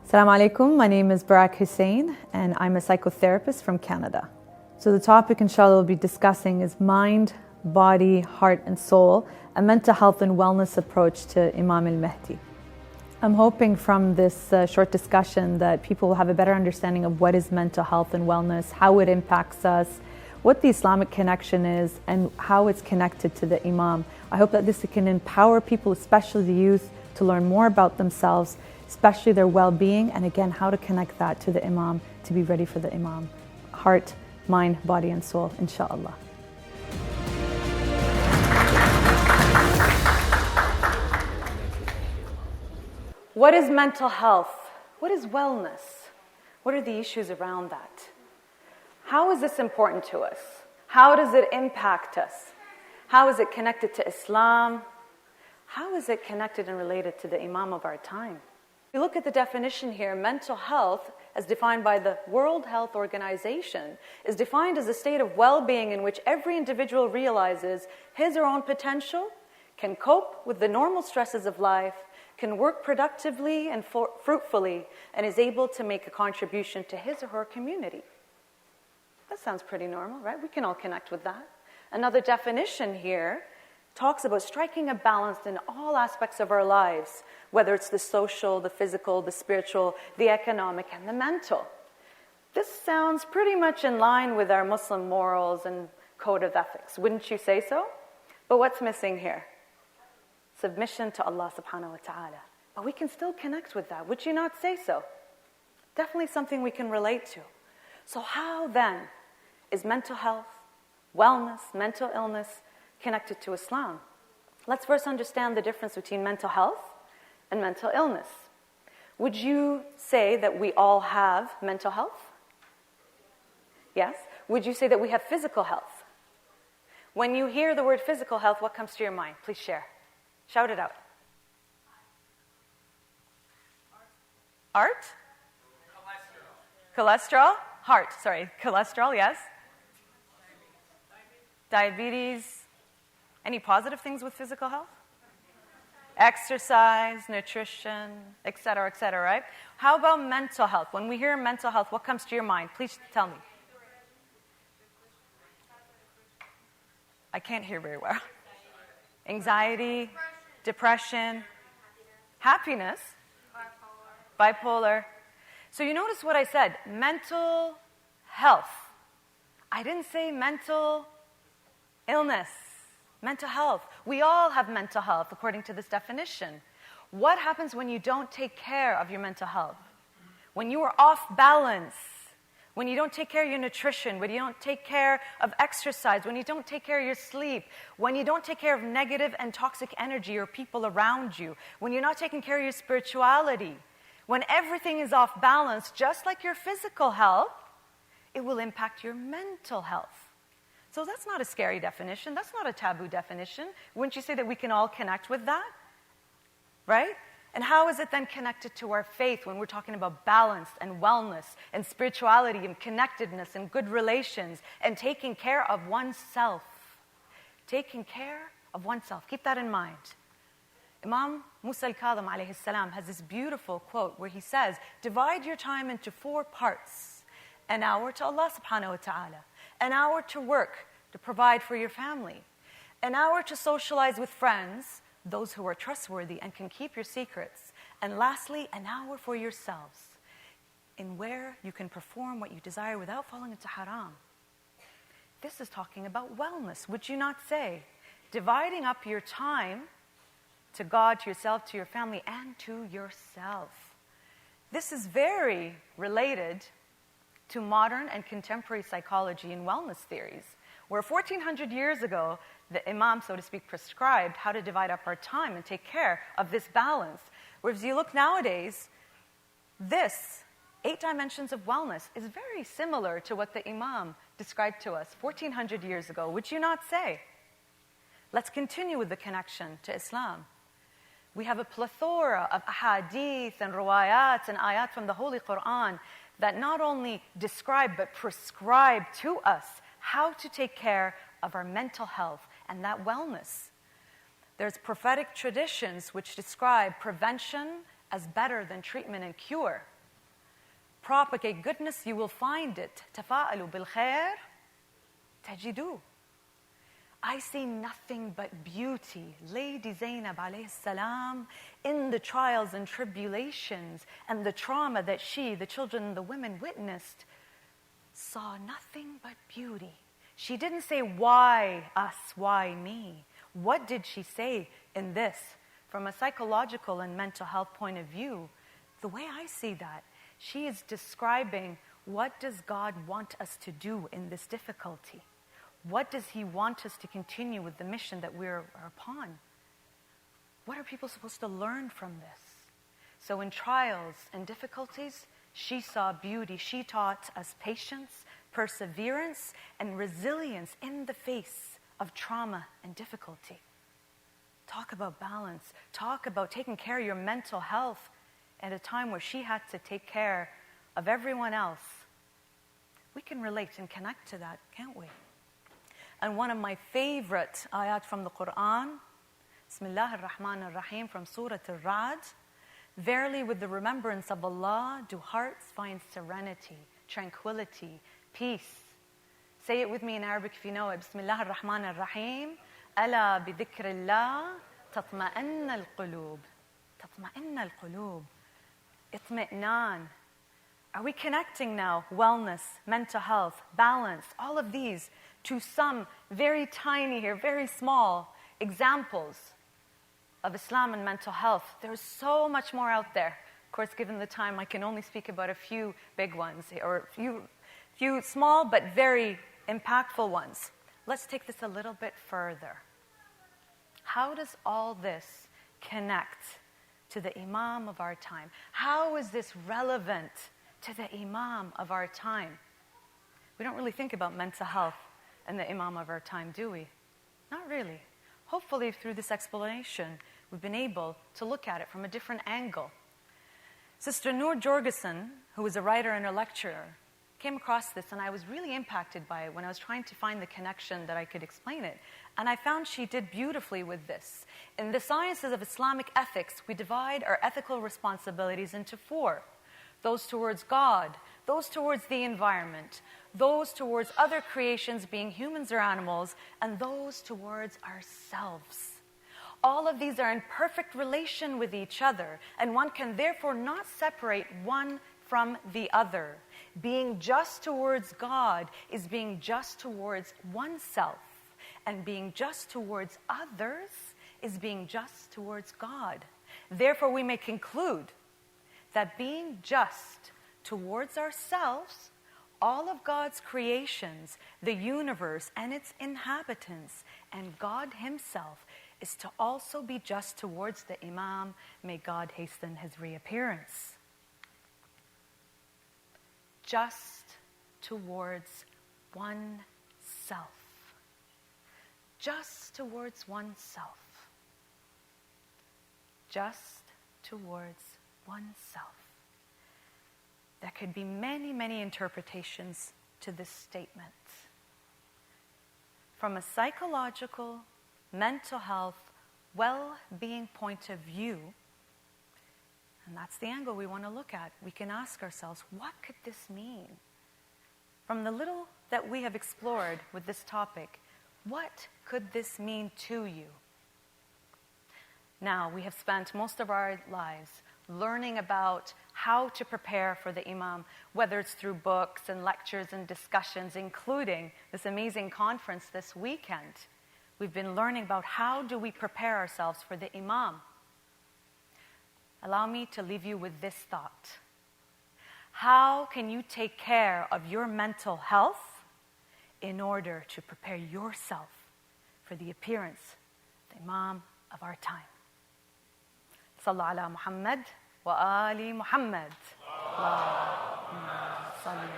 Assalamu alaikum, my name is Berak Hussain and I'm a psychotherapist from Canada. So the topic inshallah we'll be discussing is mind, body, heart and soul, a mental health and wellness approach to Imam al-Mahdi. I'm hoping from this short discussion that people will have a better understanding of what is mental health and wellness, how it impacts us, what the Islamic connection is and how it's connected to the Imam. I hope that this can empower people, especially the youth, to learn more about themselves, especially their well-being, and again, how to connect that to the Imam, to be ready for the Imam. Heart, mind, body, and soul, inshallah. What is mental health? What is wellness? What are the issues around that? How is this important to us? How does it impact us? How is it connected to Islam? How is it connected and related to the Imam of our time? If you look at the definition here, mental health, as defined by the World Health Organization, is defined as a state of well-being in which every individual realizes his or her own potential, can cope with the normal stresses of life, can work productively and fruitfully, and is able to make a contribution to his or her community. That sounds pretty normal, right? We can all connect with that. Another definition here talks about striking a balance in all aspects of our lives, whether it's the social, the physical, the spiritual, the economic, and the mental. This sounds pretty much in line with our Muslim morals and code of ethics, wouldn't you say so? But what's missing here? Submission to Allah subhanahu wa ta'ala. But we can still connect with that, would you not say so? Definitely something we can relate to. So how then is mental health, wellness, mental illness connected to Islam? Let's first understand the difference between mental health and mental illness. Would you say that we all have mental health? Yes. Would you say that we have physical health? When you hear the word physical health, what comes to your mind? Please share. Shout it out. Art? Cholesterol? Heart, sorry. Cholesterol, yes. Diabetes. Any positive things with physical health? Exercise, nutrition, etc., right? How about mental health? When we hear mental health, what comes to your mind? Please tell me. I can't hear very well. Anxiety, depression, happiness, bipolar. So you notice what I said, mental health. I didn't say mental illness. Mental health. We all have mental health according to this definition. What happens when you don't take care of your mental health? When you are off balance, when you don't take care of your nutrition, when you don't take care of exercise, when you don't take care of your sleep, when you don't take care of negative and toxic energy or people around you, when you're not taking care of your spirituality, when everything is off balance, just like your physical health, it will impact your mental health. So that's not a scary definition. That's not a taboo definition. Wouldn't you say that we can all connect with that? Right? And how is it then connected to our faith when we're talking about balance and wellness and spirituality and connectedness and good relations and taking care of oneself? Taking care of oneself. Keep that in mind. Imam Musa al-Kadhim alayhi salam has this beautiful quote where he says, divide your time into 4 parts. An hour to Allah subhanahu wa ta'ala. An hour to work, to provide for your family. An hour to socialize with friends, those who are trustworthy and can keep your secrets. And lastly, an hour for yourselves, in where you can perform what you desire without falling into haram. This is talking about wellness, would you not say? Dividing up your time to God, to yourself, to your family, and to yourself. This is very related to modern and contemporary psychology and wellness theories, where 1,400 years ago, the Imam, so to speak, prescribed how to divide up our time and take care of this balance. Whereas you look nowadays, this 8 dimensions of wellness is very similar to what the Imam described to us 1,400 years ago, would you not say? Let's continue with the connection to Islam. We have a plethora of ahadith and riwayat and ayat from the Holy Quran that not only describe but prescribe to us how to take care of our mental health and that wellness. There's prophetic traditions which describe prevention as better than treatment and cure. propagate goodness, you will find it. تفاءلوا بالخير تجدوه. I see nothing but beauty. Lady Zainab alayhi salam, in the trials and tribulations and the trauma that she, the children and the women witnessed, saw nothing but beauty. She didn't say, why us, why me? What did she say in this? From a psychological and mental health point of view, the way I see that, she is describing, what does God want us to do in this difficulty? What does He want us to continue with the mission that we're upon? What are people supposed to learn from this? So in trials and difficulties, she saw beauty. She taught us patience, perseverance, and resilience in the face of trauma and difficulty. Talk about balance. Talk about taking care of your mental health at a time where she had to take care of everyone else. We can relate and connect to that, can't we? And one of my favorite ayat from the Quran, Bismillah ar-Rahman ar-Rahim, from Surah Al-Ra'd, verily with the remembrance of Allah do hearts find serenity, tranquility, peace. Say it with me in Arabic if you know it. Bismillah ar-Rahman ar-Rahim. Ala bi dhikrillah tatma'inna al-qulub. Tatma'inna al-qulub. Itmi'nan. Are we connecting now wellness, mental health, balance, all of these to some very tiny here, very small examples of Islam and mental health? There's so much more out there. Of course, given the time, I can only speak about a few big ones, or a few small but very impactful ones. Let's take this a little bit further. How does all this connect to the Imam of our time? How is this relevant to the Imam of our time? We don't really think about mental health and the Imam of our time, do we? Not really. Hopefully, through this explanation, we've been able to look at it from a different angle. Sister Noor Jorgensen, who was a writer and a lecturer, came across this, and I was really impacted by it when I was trying to find the connection that I could explain it. And I found she did beautifully with this. In the sciences of Islamic ethics, we divide our ethical responsibilities into 4. Those towards God, those towards the environment, those towards other creations, being humans or animals, and those towards ourselves. All of these are in perfect relation with each other, and one can therefore not separate one from the other. Being just towards God is being just towards oneself, and being just towards others is being just towards God. Therefore, we may conclude that being just towards ourselves, all of God's creations, the universe and its inhabitants, and God Himself, is to also be just towards the Imam. May God hasten his reappearance. Just towards oneself. Just towards oneself. Just towards oneself. There could be many, many interpretations to this statement. From a psychological, mental health, well-being point of view, and that's the angle we want to look at, we can ask ourselves, what could this mean? From the little that we have explored with this topic, what could this mean to you? Now, we have spent most of our lives learning about how to prepare for the Imam, whether it's through books and lectures and discussions, including this amazing conference this weekend. We've been learning about how do we prepare ourselves for the Imam. Allow me to leave you with this thought. How can you take care of your mental health in order to prepare yourself for the appearance of the Imam of our time? Sallu ala Muhammad wa ali Muhammad. Allahumma salli